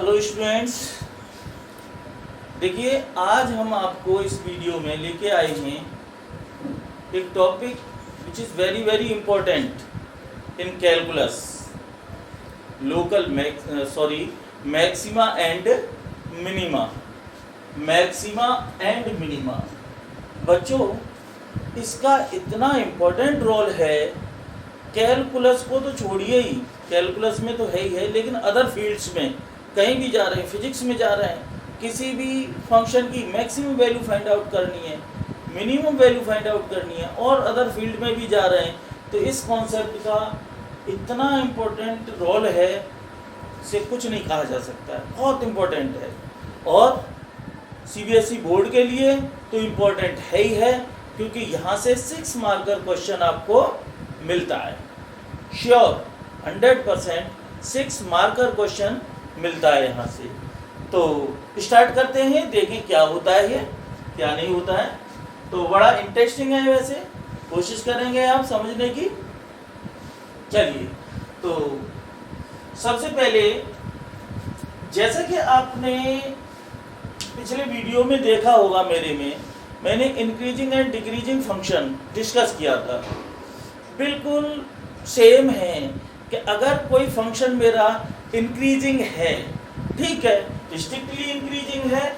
Hello students, देखिए आज हम आपको इस वीडियो में लेके आए हैं एक topic which is very very important in calculus, local maxima and minima. Maxima and minima बच्चों, इसका इतना इम्पोर्टेंट रोल है। कैलकुलस को तो छोड़िए ही, कैलकुलस में तो है ही है, लेकिन अदर फील्ड्स में कहीं भी जा रहे हैं, फिजिक्स में जा रहे हैं, किसी भी फंक्शन की मैक्सिमम वैल्यू फाइंड आउट करनी है, मिनिमम वैल्यू फाइंड आउट करनी है, और अदर फील्ड में भी जा रहे हैं, तो इस कॉन्सेप्ट का इतना इम्पोर्टेंट रोल है से कुछ नहीं कहा जा सकता है, बहुत इम्पोर्टेंट है। और सीबीएसई बोर्ड के लिए तो इम्पोर्टेंट है ही है, क्योंकि यहाँ से 6 मार्कर क्वेश्चन आपको मिलता है, श्योर 100% 6 मार्कर क्वेश्चन मिलता है यहाँ से। तो स्टार्ट करते हैं, देखें क्या होता है ये, क्या नहीं होता है। तो बड़ा इंटरेस्टिंग है, वैसे कोशिश करेंगे आप समझने की। चलिए, तो सबसे पहले जैसे कि आपने पिछले वीडियो में देखा होगा मैंने increasing and decreasing function discuss किया था। बिल्कुल सेम है कि अगर कोई फंक्शन मेरा इंक्रीजिंग है, ठीक है, स्ट्रिक्टली इंक्रीजिंग है,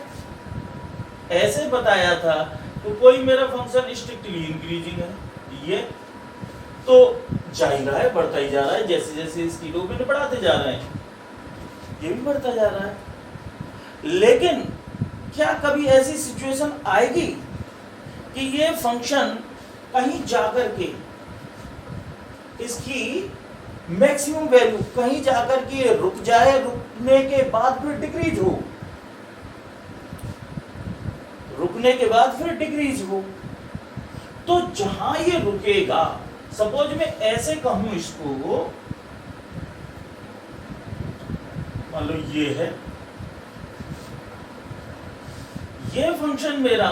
ऐसे बताया था, तो कोई मेरा फंक्शन स्ट्रिक्टली इंक्रीजिंग है, ये तो जा ही रहा है, बढ़ता ही जा रहा है, जैसे जैसे इसकी डोमेन बढ़ाते जा रहे हैं, ये भी बढ़ता जा रहा है। लेकिन क्या कभी ऐसी सिचुएशन आएगी कि ये फंक्शन कहीं जाकर के इसकी मैक्सिमम वैल्यू कहीं जाकर के रुक जाए, रुकने के बाद फिर डिक्रीज हो, रुकने के बाद फिर डिक्रीज हो? तो जहां ये रुकेगा, सपोज मैं ऐसे कहूं इसको, मान लो ये है, ये फंक्शन मेरा,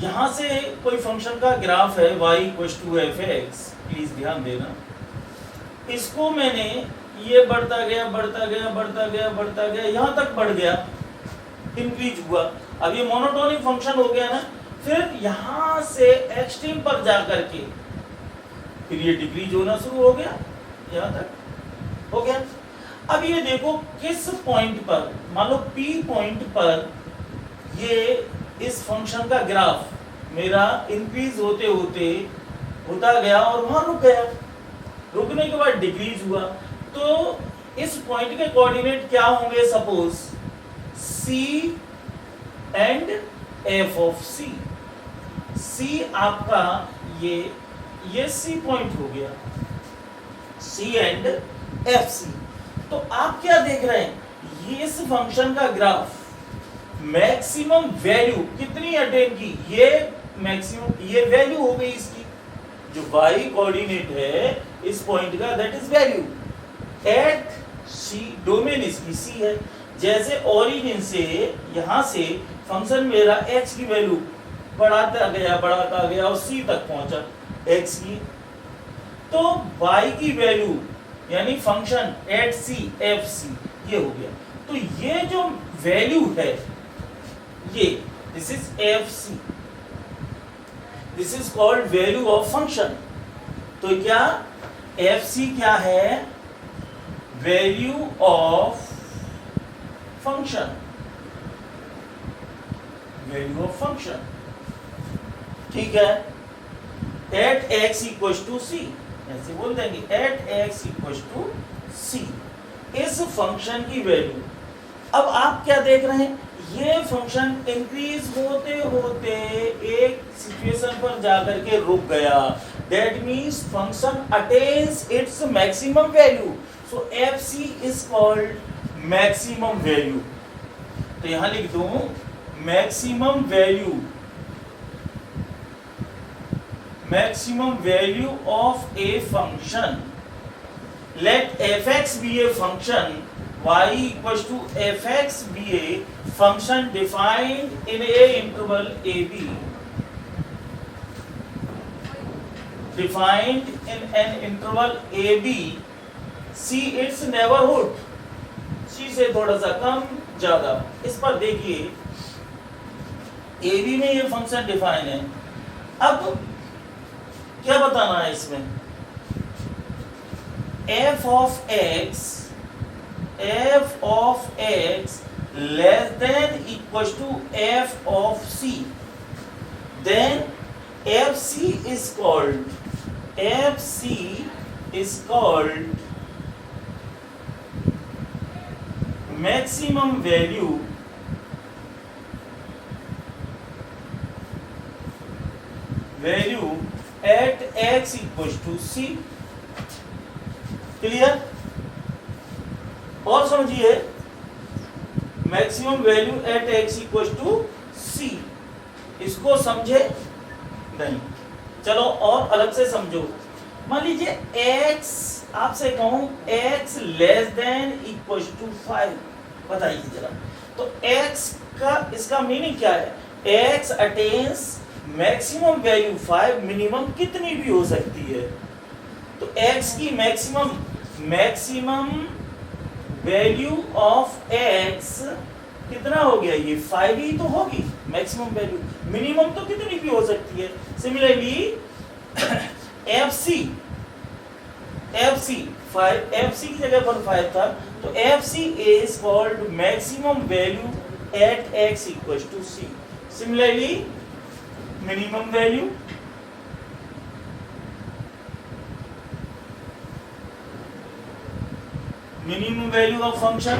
यहां से कोई फंक्शन का ग्राफ है y=f(x), प्लीज ध्यान देना। इसको मैंने, ये बढ़ता गया बढ़ता गया बढ़ता गया बढ़ता गया, यहां तक बढ़ गया, इंक्रीज हुआ। अब ये मोनोटोनिक फंक्शन हो गया ना, फिर यहां से एक्सट्रीम पर जाकर के फिर ये डिक्रीज होना शुरू हो गया, यहां तक हो गया। अब ये देखो किस पॉइंट पर, मान लो P पॉइंट पर ये इस फंक्शन का ग्राफ मेरा इंक्रीज होते होते होता गया और वहां रुक गया, रुकने के बाद डिक्रीज हुआ। तो इस पॉइंट के कोऑर्डिनेट क्या होंगे? Suppose C and f of C। C आपका ये C पॉइंट हो गया, C एंड FC। तो आप क्या देख रहे हैं, ये इस फंक्शन का ग्राफ मैक्सिमम वैल्यू कितनी अटेन की, ये मैक्सिमम, ये वैल्यू हो गई इसकी, जो y कोऑर्डिनेट है इस पॉइंट का, that is value at C, domain इसकी C है। जैसे ओरिजिन से, यहां से फंक्शन मेरा x की वैल्यू बढ़ाता गया और C तक पहुंचा x की, तो y की वैल्यू यानी फंक्शन एट C FC ये हो गया। तो ये जो वैल्यू है, ये this is FC, this is called value of function. तो क्या FC क्या है? Value of function, value of function, ठीक है। At x equals to C, ऐसे बोल देंगे, at x equals to C, इस फंक्शन की वैल्यू। अब आप क्या देख रहे हैं, ये फंक्शन इंक्रीज होते होते एक सिचुएशन पर जाकर के रुक गया, that means function attains its maximum value, so FC is called maximum value. तो यहां लिख दूं maximum value, maximum value of a function, let fx be a function, y equals to fx be a function defined in a interval ab, defined in an interval ab, see its neighborhood, see से थोड़ा सा कम ज्यादा। इस पर देखिए A B में ये function define है। अब क्या बताना है इसमें, f of x less than equals to f of c, then fc is called maximum value at x equals to c। Clear? और समझिए maximum value at x equal to c, इसको समझे नहीं? चलो और अलग से समझो। मान लीजिए x, आपसे कहूं x less than equal to 5, बताइए जरा। तो x का इसका मीनिंग क्या है? x attains maximum value 5, minimum कितनी भी हो सकती है। तो x की मैक्सिमम वैल्यू ऑफ x कितना हो गया? ये 5 ही तो होगी मैक्सिमम वैल्यू, मिनिमम तो कितनी भी हो सकती है। सिमिलरली FC की जगह पर 5 था, तो FC is called maximum value at x equal to c। Similarly minimum value of function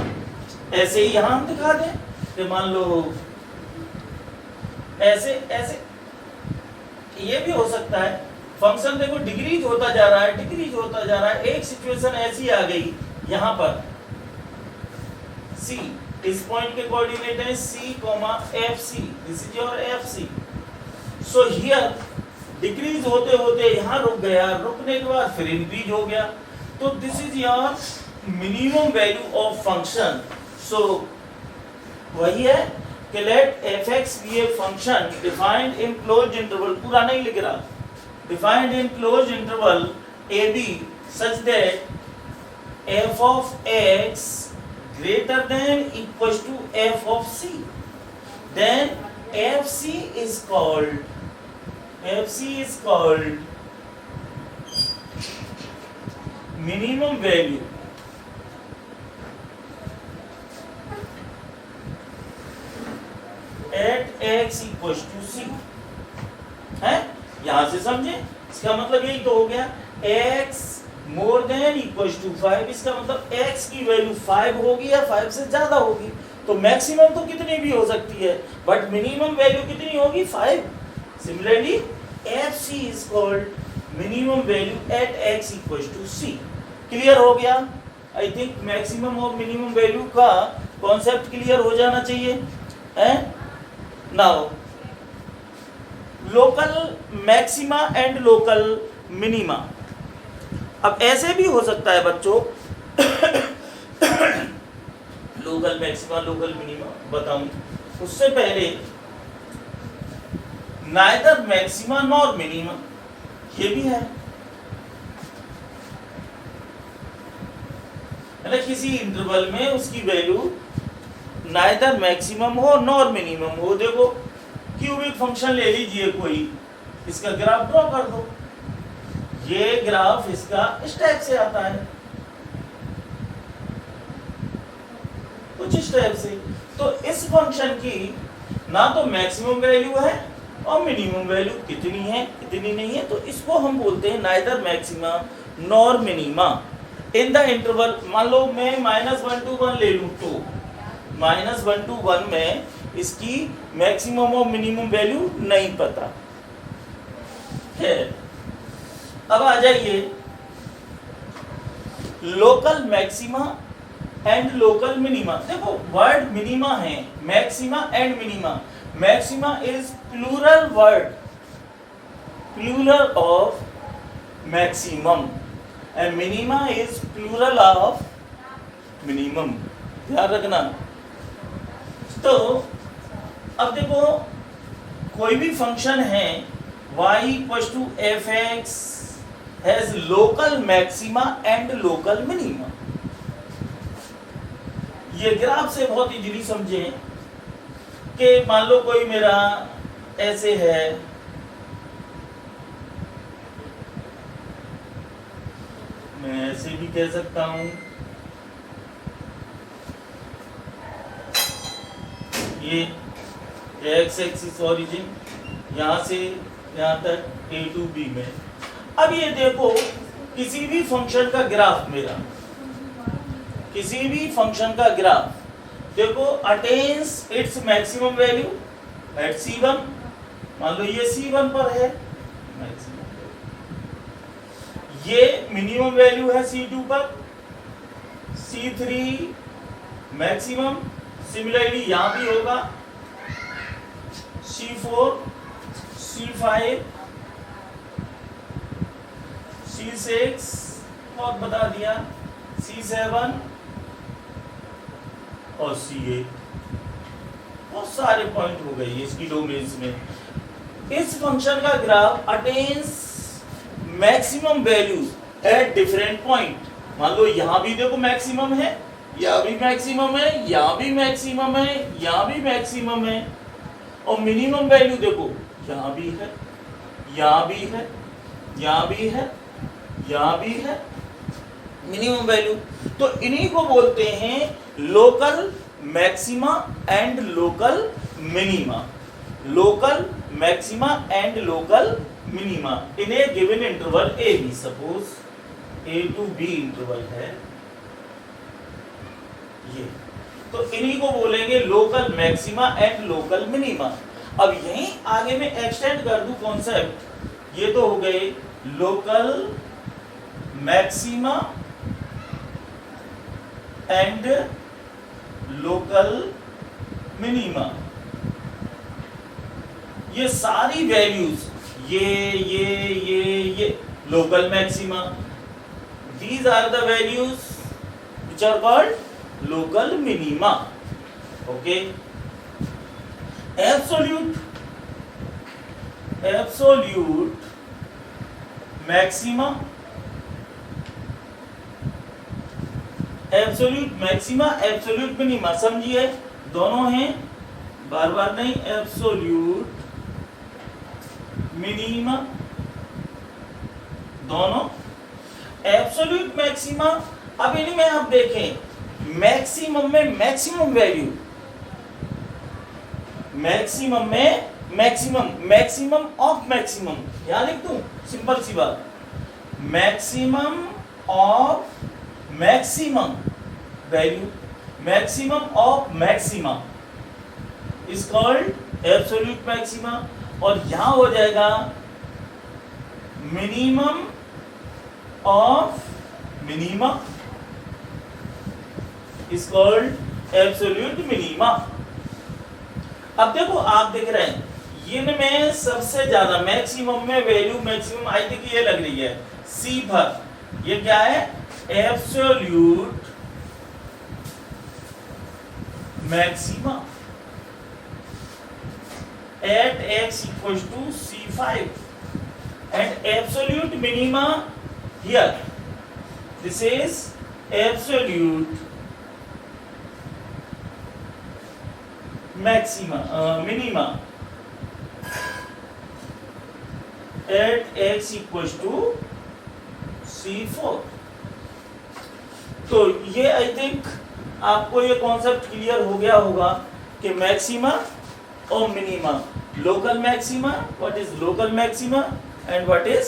ऐसे ही यहां हम दिखा दें कि मान लो ऐसे ये भी हो सकता है। फंक्शन देखो डिक्रीज होता जा रहा है, एक सिचुएशन ऐसी आ गई यहां पर c, इस पॉइंट के कोऑर्डिनेट है c, fc, this is your fc। So here decrease होते होते यहां रुक गया, रुकने के बाद फिर इंक्रीज हो गया। तो this is your minimum value of function. So वही है कि let fx be a function defined in closed interval, पूरा नहीं लिख रहा, defined in closed interval a b such that f of x greater than equals to f of c, then fc is called minimum value at x equals to c है। यहां से समझे, इसका मतलब यही तो हो गया x more than equal to 5, इसका मतलब x की वैल्यू 5 होगी या 5 से ज्यादा होगी। तो मैक्सिमम तो कितनी भी हो सकती है, बट मिनिमम वैल्यू कितनी होगी? 5। Similarly fc is called minimum value at x equals to c। Clear हो गया? आई थिंक मैक्सिमम और मिनिमम वैल्यू का कॉन्सेप्ट क्लियर हो जाना चाहिए है। Now local maxima and local minima. अब ऐसे भी हो सकता है बच्चों लोकल मैक्सिमा लोकल मिनिमा बताऊं, उससे पहले नाइदर मैक्सिमा नॉर मिनिमा, ये भी है ना, किसी इंटरवल में उसकी वैल्यू नाइदर मैक्सिमम हो नॉर मिनिमम हो। देखो क्यूबिक फंक्शन ले लीजिए कोई, इसका ग्राफ ड्रॉ कर दो, ये ग्राफ इसका इस टाइप से आता है, कुछ इस टाइप से। तो इस फंक्शन की ना तो मैक्सिमम वैल्यू है और मिनिमम वैल्यू कितनी है कितनी नहीं है, तो इसको हम बोलते हैं neither maxima nor minima in the interval. मान लो मैं -1 to 1 ले लूं, तो -1 to 1 में इसकी मैक्सिमम और मिनिमम वैल्यू नहीं पता है। अब आ जाइए local maxima and local minima. देखो वर्ड मिनिमा है, maxima and minima. Maxima is plural word, plural of maximum, and minima is plural of minimum, ध्यान रखना। तो अब देखो कोई भी फंक्शन है y equals to fx has local maxima and local minima. ये ग्राफ से बहुत इजीली समझें कि मान लो कोई मेरा ऐसे है, मैं ऐसे भी कह सकता हूं, ये एक्स एक्सिस ओरिजिन यहां से यहां तक ए टू बी में। अब ये देखो किसी भी फंक्शन का ग्राफ, मेरा किसी भी फंक्शन का ग्राफ देखो attains its maximum value at C1, मान लो ये C1 पर है मैक्सिमम, ये मिनिमम वैल्यू है C2 पर, C3 मैक्सिमम, सिमिलरली यहां भी होगा C4, C5, C6 बहुत बता दिया, C7 और C8, बहुत सारे पॉइंट हो गए इसकी डोमेन्स में। इस फंक्शन का graph attains maximum values at different point. मान लो यहां भी देखो मैक्सिमम है, यहां भी मैक्सिमम है, यहां भी मैक्सिमम है, यहां भी मैक्सिमम है, और मिनिमम वैल्यू देखो यहां भी है, यहां भी है, यहां भी है, यहां भी है मिनिमम वैल्यू। तो इन्हीं को बोलते हैं local maxima and local minima. Local maxima and local minima in a given interval A B. Suppose A to B interval है ये, तो इन्हीं को बोलेंगे local maxima and local minima. अब यहीं आगे में एक्सटेंड कर दूं कॉन्सेप्ट, ये तो हो गए local maxima and local minima. ये सारी वैल्यूज ये local maxima, these are the values which are called local minima. Okay, absolute maxima, absolute maxima, absolute minima, समझिए दोनों हैं, बार बार नहीं। एब्सोल्यूट मिनिमा दोनों, एब्सोल्यूट मैक्सिमा। अब इन्हीं में आप देखें मैक्सिमम में मैक्सिमम वैल्यू, मैक्सिमम में मैक्सिमम, मैक्सिमम ऑफ मैक्सिमम, यहां लिख दूं सिंपल सी बात, maximum of maximum value, maximum of maxima is called absolute maxima. और यहां हो जाएगा minimum of minima is called absolute minima. अब देखो आप देख रहे हैं इनमें सबसे ज्यादा मैक्सिमम में वैल्यू मैक्सिमम आई थिंक ये लग रही है C पर, ये क्या है absolute maxima at x equals to C5 and absolute minima here, this is absolute maxima minima at x equals to C4। तो ये आई थिंक आपको ये कॉन्सेप्ट क्लियर हो गया होगा कि मैक्सिमा और minima, local maxima, what is local maxima and what is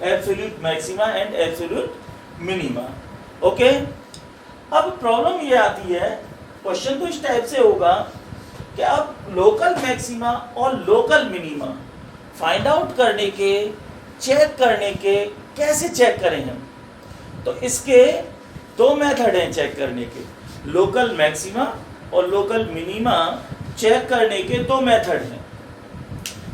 absolute maxima and absolute minima. Okay, अब प्रॉब्लम ये आती है, क्वेश्चन तो इस टाइप से होगा कि अब लोकल मैक्सिमा और लोकल मिनिमा फाइंड आउट करने के, चेक करने के, कैसे चेक करें हम? तो इसके दो मेथड हैं चेक करने के, लोकल मैक्सिमा और लोकल मिनिमा चेक करने के दो मेथड हैं।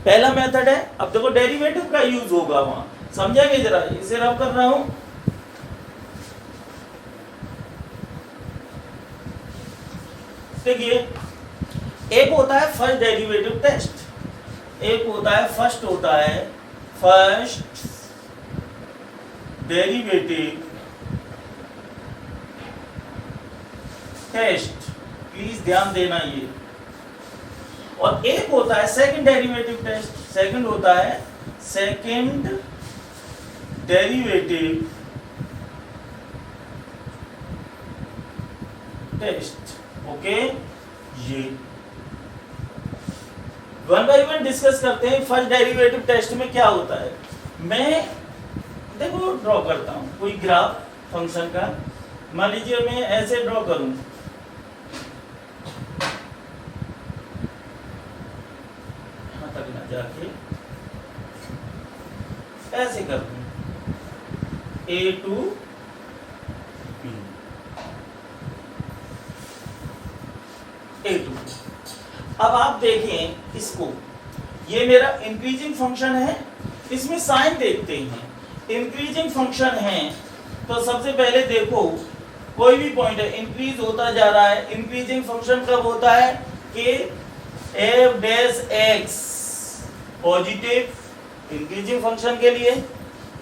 पहला मेथड है, अब देखो डेरिवेटिव का यूज होगा वहां, समझेंगे जरा, इसे रब कर रहा हूं। देखिए एक होता है फर्स्ट डेरिवेटिव टेस्ट, एक होता है फर्स्ट डेरिवेटिव टेस्ट, प्लीज ध्यान देना ये। और एक होता है सेकंड डेरिवेटिव टेस्ट, सेकंड होता है सेकंड डेरिवेटिव टेस्ट। ओके, ये वन बाय वन डिस्कस करते हैं। फर्स्ट डेरिवेटिव टेस्ट में क्या होता है, मैं देखो ड्रॉ करता हूं कोई ग्राफ फंक्शन का। मान लीजिए मैं ऐसे ड्रॉ करूं, यहां तक ना जाके ऐसे कर दूं, A to B, A to. अब आप देखें इसको, ये मेरा इंक्रीजिंग फंक्शन है, इसमें साइन देखते हैं। इंक्रीजिंग फंक्शन है तो सबसे पहले देखो कोई भी पॉइंट है इंक्रीज होता जा रहा है। इंक्रीजिंग फंक्शन कब होता है कि F dash x positive, increasing function के लिए,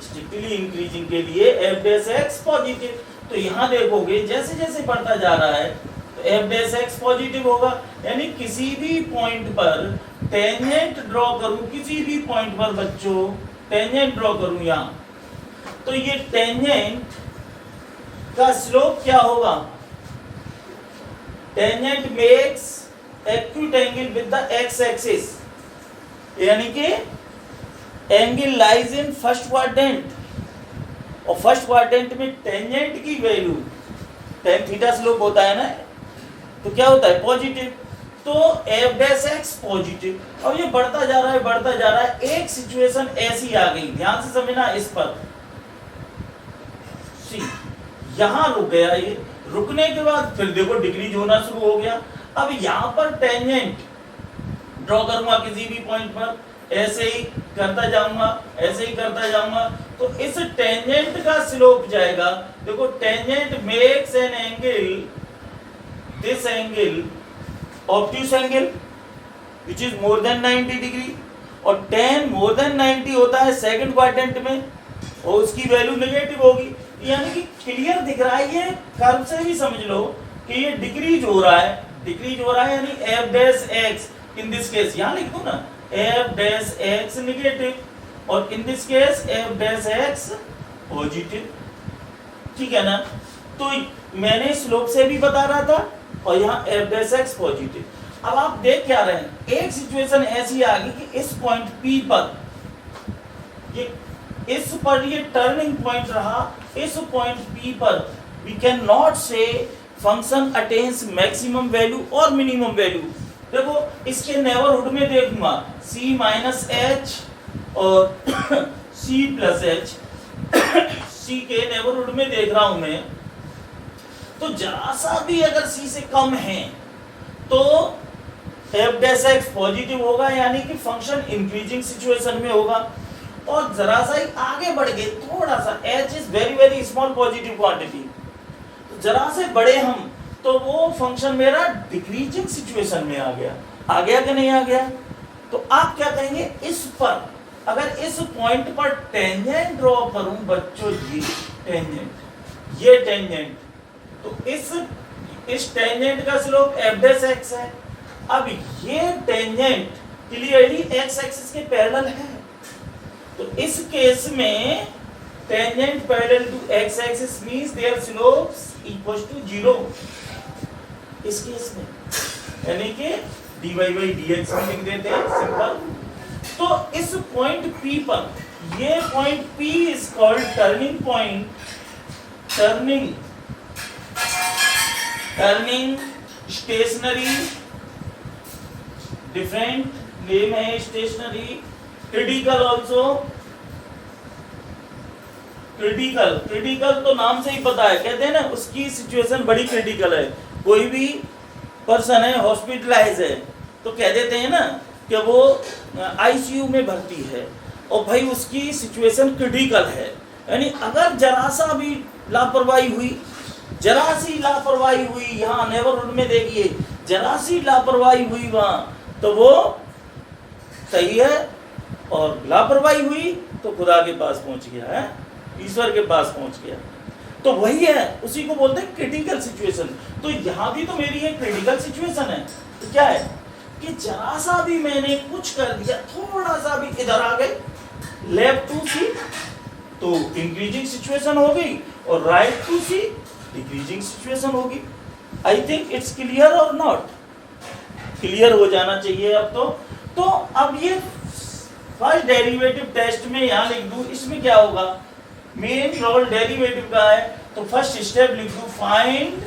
स्ट्रिक्टली इंक्रीजिंग के लिए एफ डैश एक्स पॉजिटिव। तो यहां देखोगे जैसे जैसे बढ़ता जा रहा है तो एफ डैश एक्स पॉजिटिव होगा, यानी किसी भी पॉइंट पर टेंजेंट ड्रॉ करूं, किसी भी पॉइंट पर बच्चों टेंजेंट ड्रॉ करूं यहां, तो ये टेंजेंट का स्लोप क्या होगा, tangent makes acute angle with the x axis, यानी कि angle lies in first quadrant, और फर्स्ट क्वाड्रेंट में टेंजेंट की वैल्यू tan थीटा स्लोप होता है ना, तो क्या होता है पॉजिटिव, तो एफ डैश एक्स पॉजिटिव। अब ये बढ़ता जा रहा है बढ़ता जा रहा है, एक सिचुएशन ऐसी आ गई, ध्यान से समझना इस पर, सी यहां रुक गया, ये रुकने के बाद फिर देखो डिक्रीज होना शुरू हो गया। अब यहां पर टेंजेंट ड्रॉ करूंगा किसी भी पॉइंट पर, ऐसे ही करता जाऊंगा, ऐसे ही करता जाऊंगा, तो इस टेंजेंट का स्लोप जाएगा, देखो tangent makes an angle, this angle obtuse angle which is more than 90 degree, और tan मोर देन 90 होता है सेकंड क्वाड्रेंट में, और उसकी वैल्यू नेगेटिव होगी। यानी कि क्लियर दिख रहा है, ये कर्व से भी समझ लो कि ये डिक्रीज हो रहा है, डिक्रीज हो रहा है, यानी F dash x in this case, यहां लिख दो ना एफ डैश एक्स नेगेटिव, और in this case F dash x positive, ठीक है ना। तो मैंने स्लोप से भी बता रहा था, और यहाँ एफ डैश एक्स पॉजिटिव। अब आप देख क्या रहे हैं, एक सिचुएशन ऐसी आ गई कि इस पॉइंट P पर इस पर ये टर्निंग पॉइंट रहा, इस पॉइंट P पर वी कैन नॉट से फंक्शन अटेन्स मैक्सिमम वैल्यू और मिनिमम वैल्यू। देखो इसके नेबरहुड में देखूंगा C माइनस एच और C प्लस एच, C के नेबरहुड में देख रहा हूं मैं, तो जरा सा भी अगर C से कम है तो एफ डैश एक्स पॉजिटिव होगा, यानी कि फंक्शन इंक्रीजिंग सिचुएशन में होगा। और जरा सा ही आगे बढ़ गए थोड़ा सा, h is very very small positive quantity, तो जरा से बड़े हम, तो वो फंक्शन मेरा डिक्रीजिंग सिचुएशन में आ गया कि नहीं आ गया। तो आप क्या कहेंगे, इस पर अगर इस पॉइंट पर टेंजेंट ड्रॉ करूं बच्चों, ये टेंजेंट, तो इस टेंजेंट का स्लोप एफ डैश एक्स है। अब ये टेंजेंट क्लियरली एक्स एक्सिस के पैरेलल है, तो इस केस में tangent parallel to X axis means their slopes equals to 0 इस केस में, यानी कि dy by dx में लिख देते हैं सिंपल। तो इस पॉइंट P पर, ये point P is called turning point, turning stationary, different name है स्टेशनरी, क्रिटिकल ऑल्सो, क्रिटिकल तो नाम से ही पता है, कहते हैं ना उसकी सिचुएशन बड़ी क्रिटिकल है। कोई भी पर्सन है हॉस्पिटलाइज है तो कह देते हैं ना कि वो आईसीयू में भर्ती है और भाई उसकी सिचुएशन क्रिटिकल है, यानी अगर जरा सा भी लापरवाही हुई, जरा सी लापरवाही हुई, यहाँ नेबरहुड में देखिए जरा सी लापरवाही हुई वहाँ, तो वो सही है, और लापरवाही हुई तो खुदा के पास पहुंच गया है, ईश्वर के पास पहुंच गया। तो वही है, उसी को बोलते हैं क्रिटिकल सिचुएशन। तो यहाँ भी तो मेरी एक क्रिटिकल सिचुएशन है। तो क्या है कि जरा सा भी मैंने कुछ कर दिया, थोड़ा सा भी इधर आ गए लेफ्ट टू सी तो इंक्रीजिंग सिचुएशन हो गई, और right to see decreasing situation होगी। आई थिंक इट्स क्लियर और नॉट? क्लियर हो जाना चाहिए अब तो अब ये फर्स्ट डेरिवेटिव टेस्ट में यहाँ लिख दूं, इसमें क्या होगा, मेन रोल डेरिवेटिव का है, तो फर्स्ट स्टेप लिख दूं find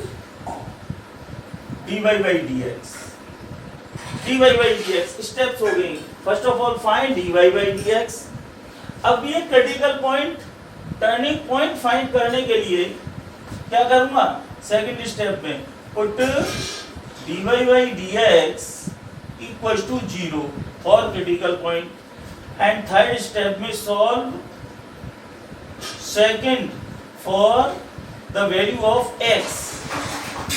dy by dx। dy by dx steps हो गई। First of all find dy by dx। अब ये critical point, turning point find करने के लिए क्या करूंगा, सेकंड स्टेप में put dy by dx equal to 0 for critical point, and third step में solve second for the value of x,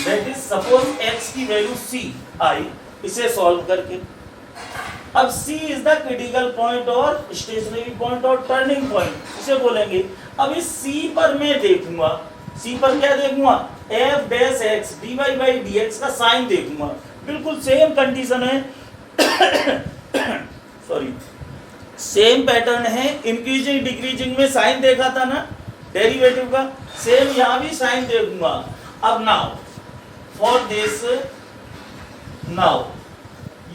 that is suppose x की वैल्यू c आई, इसे सॉल्व करके। अब c is the critical point और stationary point और turning point, इसे बोलेंगे। अब इस c पर मैं देखूंगा, c पर क्या देखूंगा, f dash x dy by dx का साइन देखूंगा। बिल्कुल सेम कंडीशन है सॉरी, सेम पैटर्न है। इंक्रीजिंग डिक्रीजिंग में साइन देखा था ना डेरिवेटिव का, सेम यहाँ भी साइन देखूंगा। अब नाउ फॉर दिस, नाउ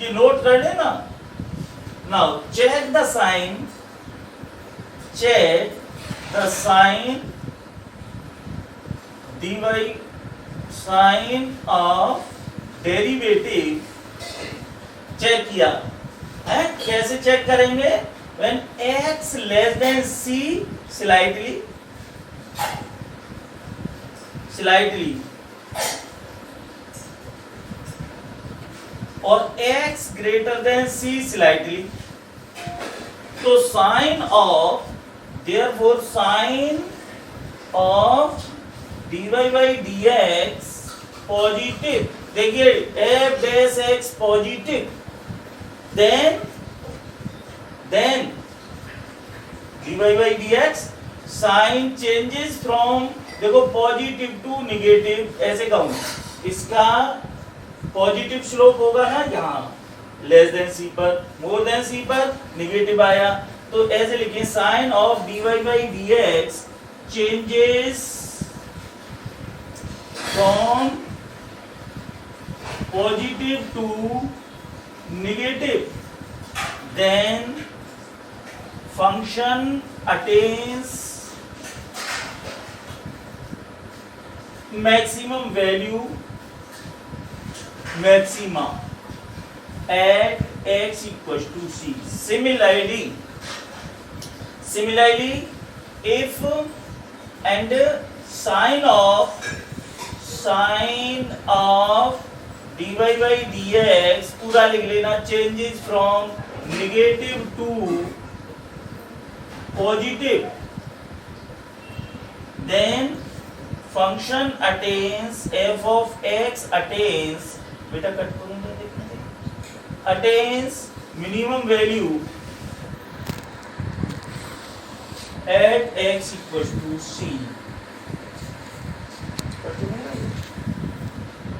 ये नोट कर लेना। Now check the sign, check the sign dy sign of derivative, check किया है। कैसे चेक करेंगे, when x less than c slightly और x greater than c slightly, तो sign of, therefore sign of dy by dx positive, देखिए f dash x positive, then dy by dx sign changes from, देखो positive to negative, ऐसे कहूं इसका positive slope होगा ना यहाँ लेस देन सी पर, मोर देन सी पर निगेटिव आया, तो ऐसे लिखें sign of dy by dx changes from positive to negative, then function attains maximum value maxima at x equals to c. Similarly if and sine of dy by dx पूरा लिख लेना, changes from negative to positive, then function attains f of x attains, बेटा cut करूंगा देखने, attains minimum value at x equals to c।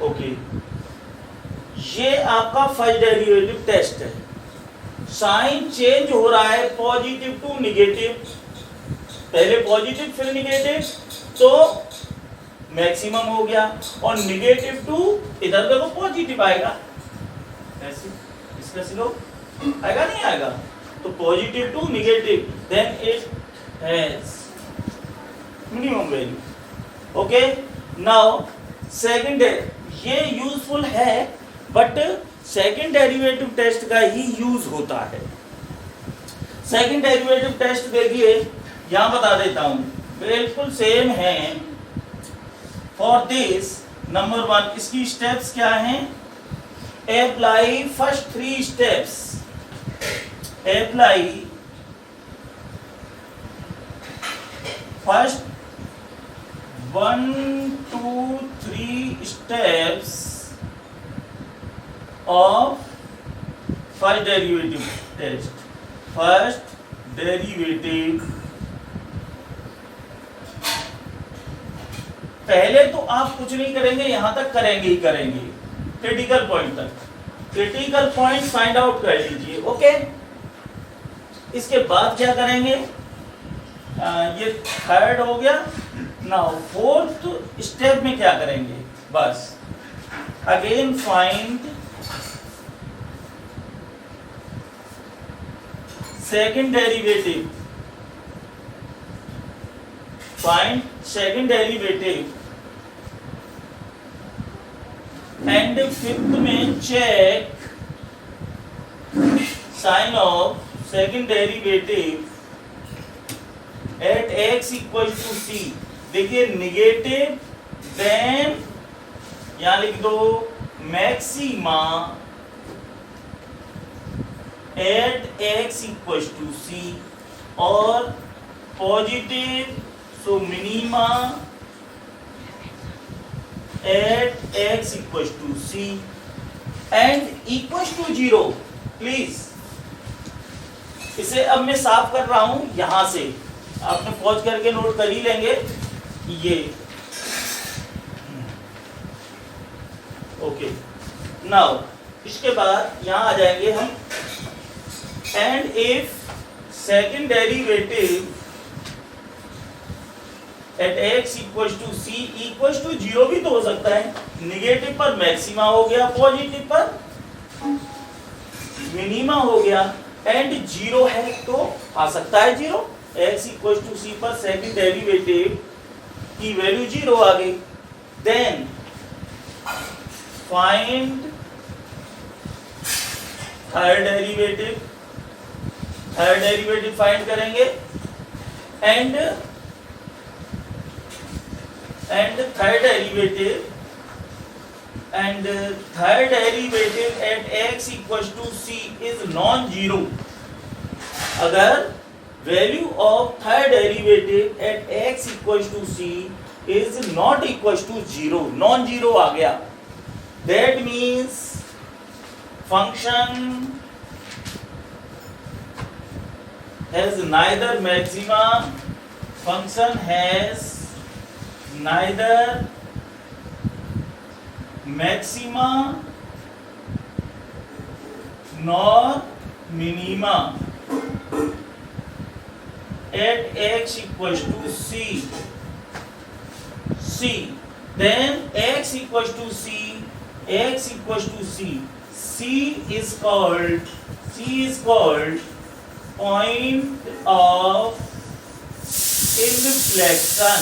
Okay, ये आपका first derivative test है। Sign change हो रहा है पॉजिटिव टू निगेटिव, पहले पॉजिटिव फिर निगेटिव, तो मैक्सिमम हो गया, और निगेटिव टू इधर देखो पॉजिटिव आएगा, ऐसे इसका स्लोप आएगा नहीं आएगा, तो positive to negative, then it has minimum value. Okay, now second, ये यूजफुल है बट सेकंड डेरिवेटिव टेस्ट का ही यूज होता है। सेकंड डेरिवेटिव टेस्ट देखिए, यहां बता देता हूं, बिल्कुल सेम है। फॉर दिस नंबर 1, इसकी स्टेप्स क्या हैं, apply first 3 steps, apply first 1 2 3 steps of first derivative test, first derivative पहले तो आप कुछ नहीं करेंगे, यहां तक करेंगे ही करेंगे, क्रिटिकल पॉइंट तक। क्रिटिकल पॉइंट फाइंड आउट कर लीजिए, ओके। इसके बाद क्या करेंगे, ये थर्ड हो गया। नाउ फोर्थ स्टेप में क्या करेंगे, बस again find second derivative, find second derivative, and fifth में check sign of second derivative at x equal to c। देखिए निगेटिव, देन यहां लिख दो maxima at x equal to c, और positive so minima at x equal to c and equal to 0। Please इसे अब मैं साफ कर रहा हूं यहां से, आपने पॉज करके नोट कर ही लेंगे ये, ओके। नाउ इसके बाद यहां आ जाएंगे हम, and if second derivative at x equal to c equal to 0 भी तो हो सकता है, निगेटिव पर मैक्सिमा हो गया, पॉजिटिव पर मिनिमा हो गया, एंड 0 है तो आ सकता है 0। x इक्वल टू c पर सेकंड डेरिवेटिव की वैल्यू 0 आ गई। Then find third derivative, third derivative find करेंगे, and third derivative at x equals to c is non-zero। अगर value of third derivative at x equals to c is not equals to 0, non zero आ गया, that means function has neither maxima, function has neither maxima nor minima at x equals to c, then x equals to c, c is called point of inflection।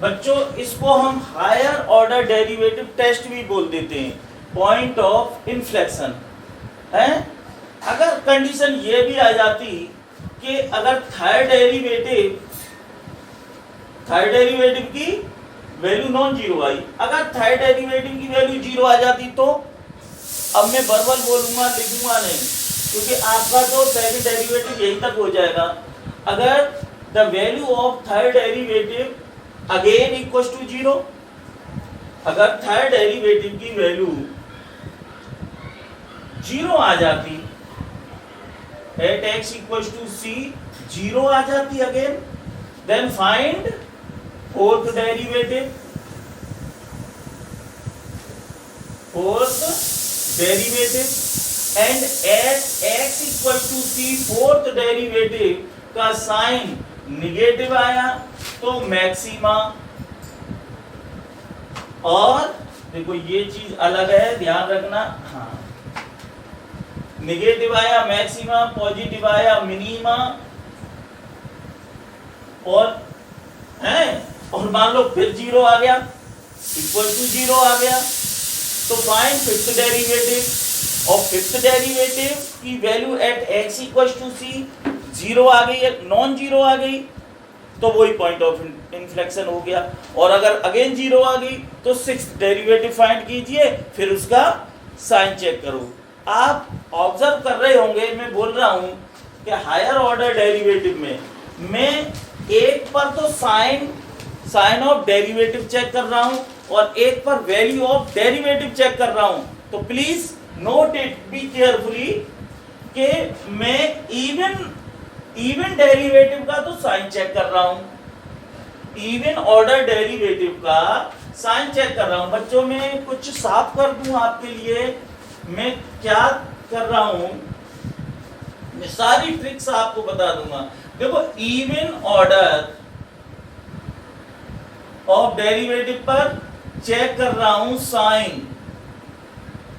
बच्चों इसको हम higher order derivative test भी बोल देते हैं, point of inflection है। अगर condition ये भी आ जाती कि अगर थर्ड डेरिवेटिव की वैल्यू नॉन जीरो आई, अगर थर्ड डेरिवेटिव की वैल्यू 0 आ जाती तो, अब मैं बर्बल बोलूंगा, लिखूंगा नहीं, क्योंकि आपका तो सेकंड डेरिवेटिव यहीं तक हो जाएगा। अगर the value of third derivative again equal to 0, अगर थर्ड डेरिवेटिव की वैल्यू 0 आ जाती at x equal to c, 0 आ जाती again, then find fourth derivative and at x equal to c fourth derivative का साइन निगेटिव आया तो maxima, और देखो ये चीज अलग है, ध्यान रखना, हाँ निगेटिव आया मैक्सिमा, पॉजिटिव आया मिनिमा, और है, और मान लो फिर 0 आ गया, इक्वल टू 0 आ गया, तो फाइंड फिफ्थ डेरिवेटिव, और फिफ्थ डेरिवेटिव की value at x equal to c 0 आ गई, नॉन जीरो आ गई, तो वही पॉइंट ऑफ इन्फ्लेक्शन हो गया। और अगर अगेन 0 आ गई तो सिक्स्थ डेरिवेटिव फाइंड कीजिए, फिर उसका साइन चेक करो। आप ऑब्जर्व कर रहे होंगे, मैं बोल रहा हूं कि हायर ऑर्डर डेरिवेटिव में मैं एक पर तो साइन ऑफ डेरिवेटिव चेक कर रहा हूं और एक पर वैल्यू ऑफ डेरिवेटिव चेक कर रहा हूं, तो please note it, be carefully कि मैं इवन डेरिवेटिव का तो साइन चेक कर रहा हूं, इवन ऑर्डर डेरिवेटिव का साइन चेक कर रहा हूं। बच्चों में कुछ साफ कर दूं आपके लिए, मैं क्या कर रहा हूं, मैं सारी ट्रिक्स आपको बता दूंगा। देखो इवन ऑर्डर ऑफ डेरिवेटिव पर चेक कर रहा हूं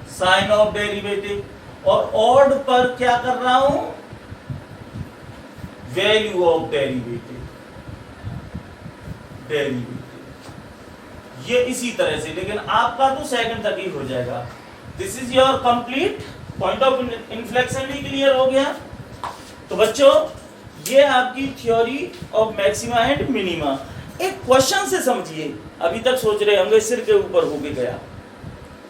साइन ऑफ डेरिवेटिव, और ऑड पर क्या कर रहा हूं, वैल्यू ऑफ डेरिवेटिव। ये इसी तरह से, लेकिन आपका तो सेकंड तक ही हो जाएगा। This is your complete point of inflection भी क्लियर हो गया। तो बच्चों ये आपकी theory of maxima and minima. एक क्वेश्चन से समझिए, अभी तक सोच रहे होंगे सिर के ऊपर होके गया,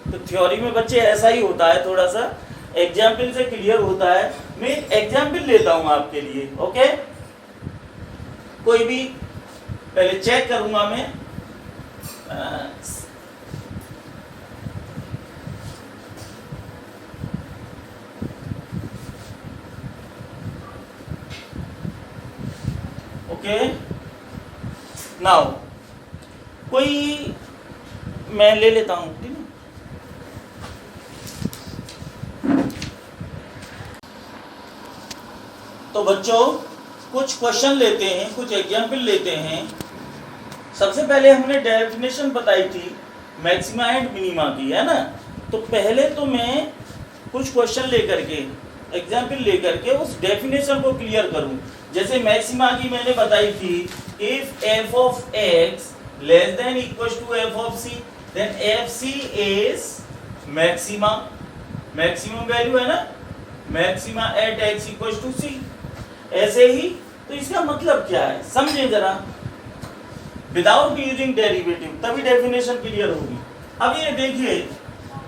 तो थ्योरी में बच्चे ऐसा ही होता है, थोड़ा सा एग्जाम्पल से क्लियर होता है। मैं एक एग्जाम्पल लेता हूं आपके लिए, ओके। कोई भी पहले चेक करूंगा मैं, ओके। नाउ कोई मैं ले लेता हूं, ठीक है। तो बच्चों कुछ क्वेश्चन लेते हैं, कुछ एग्जाम्पल लेते हैं। सबसे पहले हमने डेफिनेशन बताई थी मैक्सिमा एंड मिनिमा की, है ना। तो पहले तो मैं कुछ क्वेश्चन लेकर के, एग्जाम्पल लेकर के उस डेफिनेशन को क्लियर करूं। जैसे मैक्सिमा की मैंने बताई थी, if f of x less than equal to f of c, then f c is maxima. Maximum value है ना, maxima at x equal to c. ऐसे ही तो इसका मतलब क्या है समझे जरा, विदाउट यूजिंग डेरिवेटिव, तभी डेफिनेशन क्लियर होगी। अब ये देखिए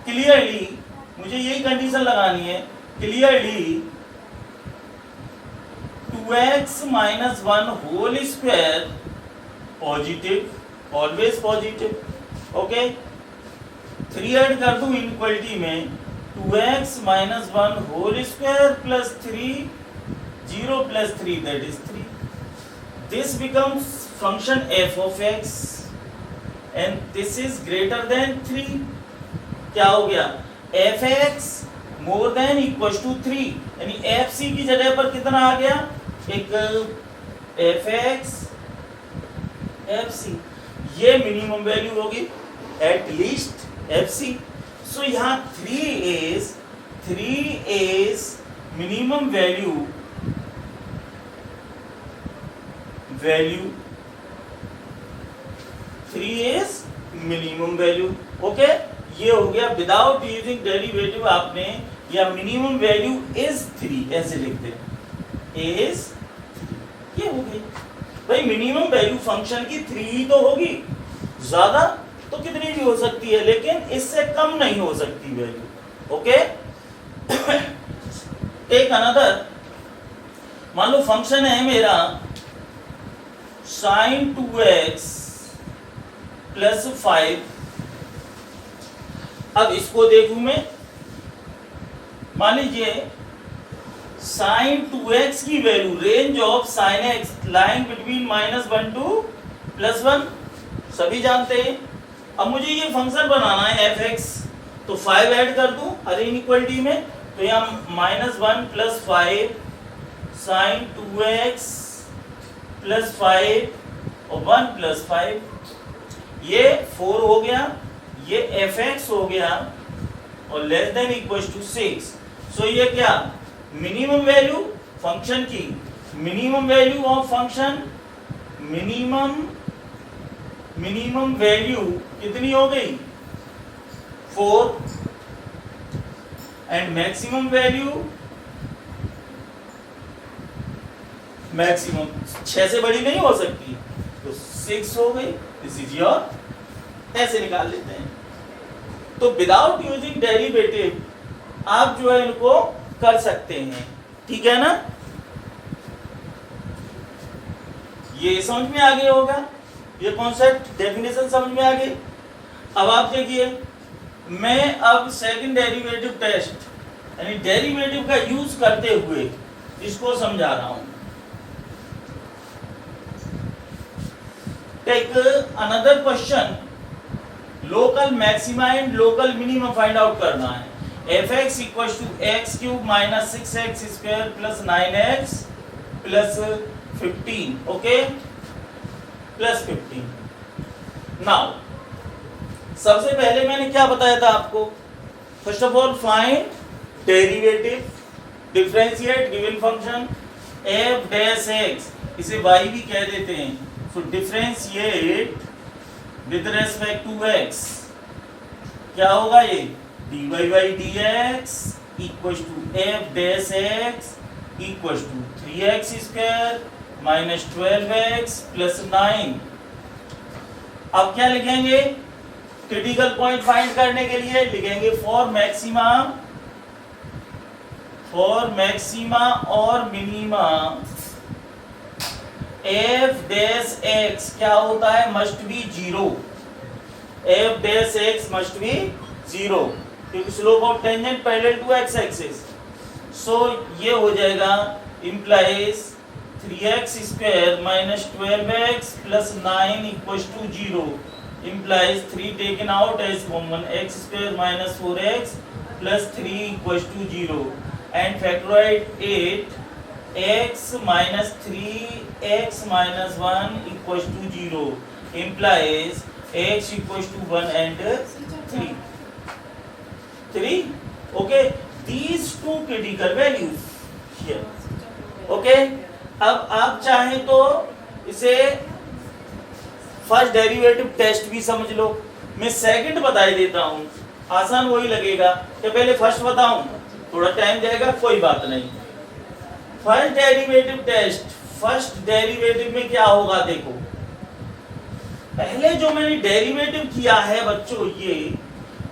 क्लियरली, मुझे यही कंडीशन लगानी है, clearly 2x minus 1 whole square positive, always positive, okay. 3 add कर दूं इनइक्वालिटी में, 2x minus 1 whole square plus 3, 0 plus 3 that is 3. This becomes function f of x and this is greater than 3. क्या हो गया, f x more than equals to 3, यानी f c की जगह पर कितना आ गया, एक f x f c, ये मिनिमम वैल्यू होगी एट लीस्ट f c। सो यहाँ 3 is minimum value 3 is minimum value, okay. ये हो गया विदाउट यूजिंग डेरिवेटिव, आपने या मिनिमम वैल्यू इज 3 ऐसे लिख दे, इज, ये हो गई। भाई मिनिमम वैल्यू फंक्शन की 3 ही तो होगी, ज्यादा तो कितनी भी हो सकती है, लेकिन इससे कम नहीं हो सकती वैल्यू, ओके। टेक अनदर, मान लो फंक्शन है मेरा sin 2x प्लस 5। अब इसको देखूं मैं, मान लीजिए sin 2x की value, range of sin x line between -1 to +1, सभी जानते हैं। अब मुझे ये फंक्शन बनाना है fx, तो 5 ऐड कर दूं हर इनइक्वालिटी में, तो यहाँ -1 + 5 sin 2x प्लस 5 और 1 + 5, ये 4 हो गया, ये fx हो गया, और लेस देन इक्वल टू 6। सो ये क्या, मिनिमम वैल्यू फंक्शन की, minimum value of function, minimum value कितनी हो गई 4, एंड मैक्सिमम वैल्यू, मैक्सिमम 6 से बड़ी नहीं हो सकती, तो 6 हो गई। दिस इज योर, ऐसे निकाल लेते हैं। तो विदाउट यूजिंग डेरिवेटिव आप जो है इनको कर सकते हैं, ठीक है ना। ये समझ में आ गया होगा, ये कॉन्सेप्ट डेफिनेशन समझ में आ गई। अब आप देखिए, मैं अब सेकंड डेरिवेटिव टेस्ट यानी डेरिवेटिव का यूज करते हुए इसको समझा रहा हूं। Take another question, local maxima and local minimum find out करना है। fx equal to x cube minus 6x square plus 9x plus 15, okay, plus 15। Now सबसे पहले मैंने क्या बताया था आपको, first of all find derivative, differentiate given function f dash x, इसे y भी कह देते हैं। सो differentiate with respect to x, क्या होगा ये dy by dx equal to f dash x equal to 3x square minus 12x plus 9। अब क्या लिखेंगे, क्रिटिकल पॉइंट फाइंड करने के लिए लिखेंगे फॉर मैक्सिमा और मिनिमा f डैश x क्या होता है, must be 0, f dash x must be 0, क्योंकि slope of tangent parallel to x axis. So ये हो जाएगा implies 3x square minus 12x plus 9 equal to 0, implies 3 taken out as common, x square minus 4x plus 3 equals to 0 and factorize 8, x minus 3x minus 1 equals to 0 implies x equals to 1 and 3, okay, these two critical values here, okay। अब आप चाहें तो इसे first derivative test भी समझ लो, मैं second बता देता हूं, आसान वही लगेगा कि पहले फर्स्ट बताऊं, थोड़ा टाइम जाएगा, कोई बात नहीं। First derivative test, first derivative में क्या होगा देखो, पहले जो मैंने डेरिवेटिव किया है बच्चों, ये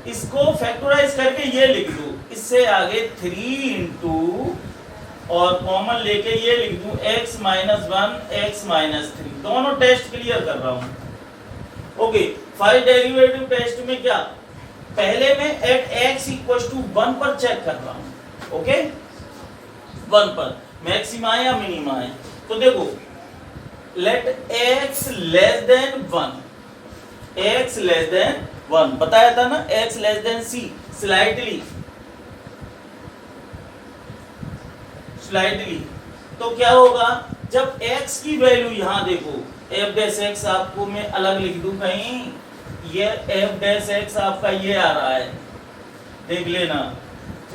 इसको फैक्टराइज करके ये लिख दो, इससे आगे 3 इंटू और कॉमन लेके ये लिख दूं x माइनस 1 x माइनस 3, दोनों टेस्ट क्लियर कर रहा हूं, ओके। फर्स्ट डेरिवेटिव टेस्ट में क्या, पहले मैं एट x इक्वल टू 1 पर चेक कर रहा हूं, ओके, 1 पर मैक्सिमा है या मिनिमा है। तो देखो let x less than 1, x less than 1 बताया था ना, x less than c, slightly, तो क्या होगा जब x की वैल्यू, यहां देखो f डैश x आपको मैं अलग लिख दूं कहीं, ये f डैश x आपका ये आ रहा है, देख लेना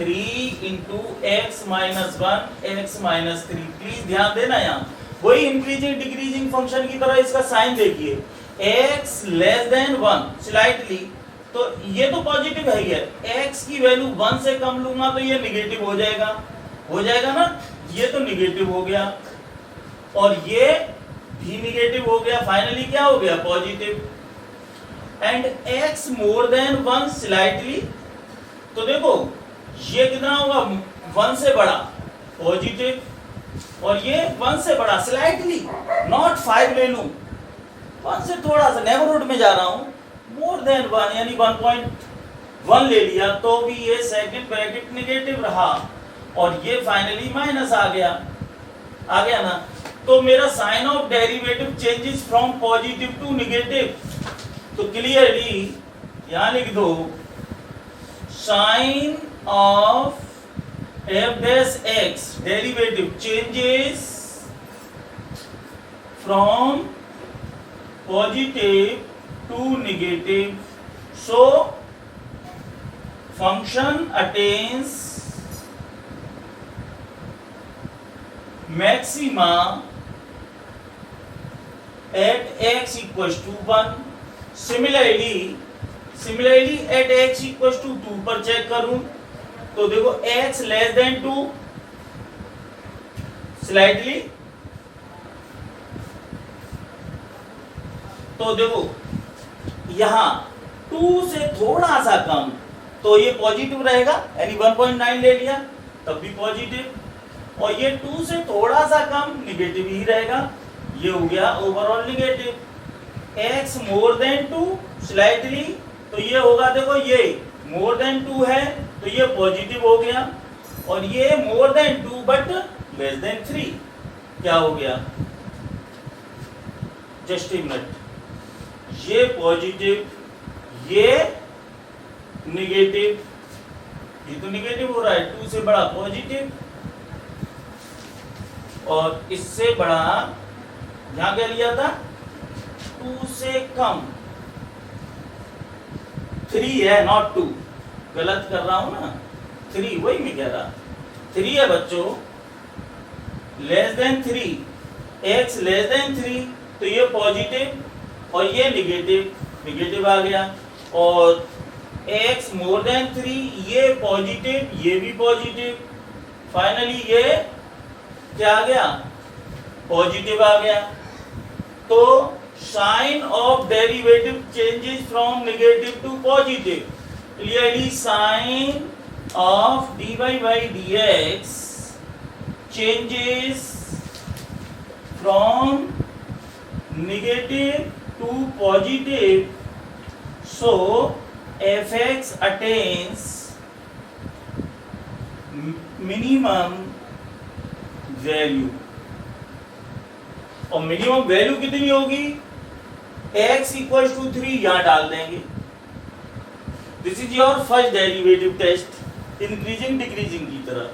3 into x minus 1 x minus 3, please ध्यान देना, यहाँ वही इंक्रीजिंग डिक्रीजिंग फंक्शन की तरह इसका साइन देखिए, x लेस देन 1 स्लाइटली, तो ये तो पॉजिटिव है, ये x की वैल्यू 1 से कम लूंगा तो ये निगेटिव हो जाएगा ना, ये तो निगेटिव हो गया और ये भी निगेटिव हो गया, फाइनली क्या हो गया positive. And x more then 1 slightly, तो देखो ये कितना होगा 1 से बड़ा पॉजिटिव, और ये 1 से बड़ा स्लाइटली, नॉट 5 ले लूं, 1 से थोड़ा सा नेबरहुड में जा रहा हूं, मोर देन 1 यानी 1.1 ले लिया तो भी ये सेकंड ब्रैकेट निगेटिव रहा और ये फाइनली माइनस आ गया ना। तो मेरा sign of derivative changes from positive to negative, तो क्लियरली यहां लिख दो sign of f dash x derivative changes from positive to negative, so function attains maxima at x equals to 1, similarly at x equals to 2 पर check करूं तो देखो x less then 2 slightly, तो देखो यहां 2 से थोड़ा सा कम तो ये पॉजिटिव रहेगा, यानी 1.9 ले लिया तब भी पॉजिटिव, और ये 2 से थोड़ा सा कम निगेटिव ही रहेगा, ये हो गया overall negative. x more then 2 slightly, तो ये होगा देखो ये मोर देन 2 है तो ये पॉजिटिव हो गया, और ये more than 2 but less than 3 क्या हो गया, जस्ट ए मिनट, ये पॉजिटिव, ये निगेटिव, ये तो निगेटिव हो रहा है, 2 से बड़ा पॉजिटिव और इससे बड़ा यहां क्या लिया था 2 से कम, 3 है नॉट 2, गलत कर रहा हूं ना, 3 वही मैं कह रहा, 3 है बच्चों, less than 3, x less then 3, तो ये पॉजिटिव और ये निगेटिव, निगेटिव आ गया, और x मोर देन 3, ये पॉजिटिव, ये भी पॉजिटिव, फाइनली ये क्या आ गया पॉजिटिव आ गया। तो sign of derivative changes from negative to positive, clearly sign of dy by dx changes from negative to positive, so fx attains minimum value, और मिनिमम वैल्यू कितनी होगी x इक्वल टू 3 यहां डाल देंगे। This is your first derivative test increasing decreasing की तरह,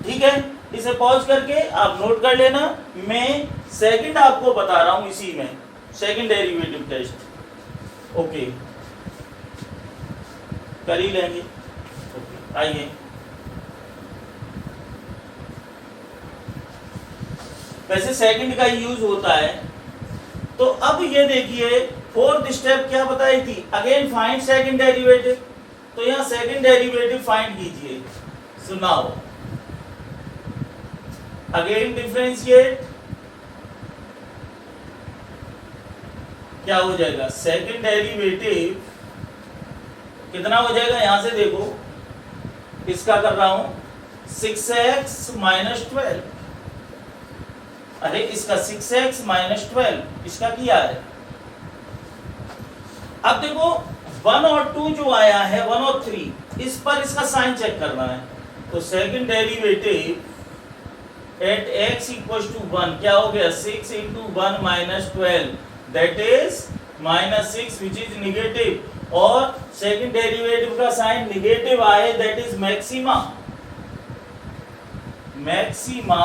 ठीक है। इसे पॉज करके आप नोट कर लेना, मैं सेकंड आपको बता रहा हूं इसी में, सेकंड डेरिवेटिव टेस्ट, ओके कर ही लेंगे। ओके आइए, वैसे सेकंड का यूज होता है। तो अब ये देखिए फोर्थ स्टेप क्या बताई थी, अगेन फाइंड सेकंड डेरिवेटिव, तो यहां सेकंड डेरिवेटिव फाइंड कीजिए। सो नाउ अगेन डिफरेंशिएट, क्या हो जाएगा सेकंड डेरिवेटिव कितना हो जाएगा, यहां से देखो इसका कर रहा हूं 6x माइनस 12, अरे इसका 6x माइनस 12 इसका किया है। अब देखो 1 और 2 जो आया है 1 और 3 इस पर इसका साइन चेक करना है, तो second derivative at x equal to 1 क्या हो गया 6 into 1 minus 12 that is minus 6 which is negative, और सेकंड डेरिवेटिव का साइन निगेटिव आए that is maxima, maxima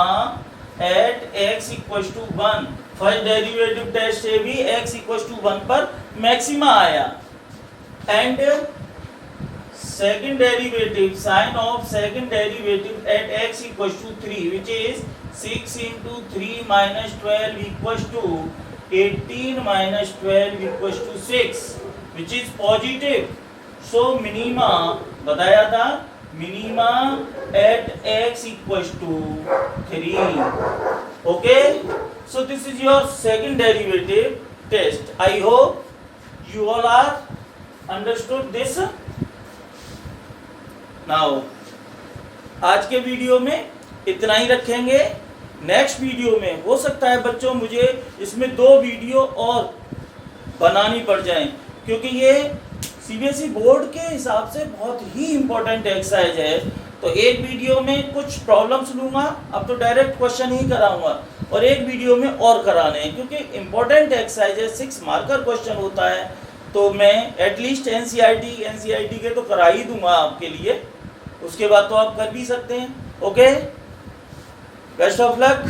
at x equal to 1। First derivative test से भी x इक्वल टू 1 पर maxima आया, एंड second derivative sin of second derivative at x equals to 3 which is 6 into 3 minus 12 equals to 18 minus 12 equals to 6 which is positive, so minima बताया था minima at x equals to 3, okay, so this is your second derivative test. I hope you all are understood this. Now आज के video में इतना ही रखेंगे, next video में हो सकता है बच्चों मुझे इसमें 2 वीडियो और बनानी पड़ जाएं, क्योंकि ये सीबीएसई बोर्ड के हिसाब से बहुत ही इम्पोर्टेंट एक्सरसाइज है। तो एक वीडियो में कुछ प्रॉब्लम्स लूँगा, अब तो डायरेक्ट क्वेश्चन ही कराऊंगा, और एक वीडियो में और कराने हैं, क्योंकि इम्पोर्टेंट एक्सरसाइज है, 6 मार्कर क्वेश्चन होता है, तो मैं एटलीस्ट एनसीईआरटी के तो करा ही दूंगा आपके लिए, उसके बाद तो आप कर भी सकते हैं। Okay, best of luck.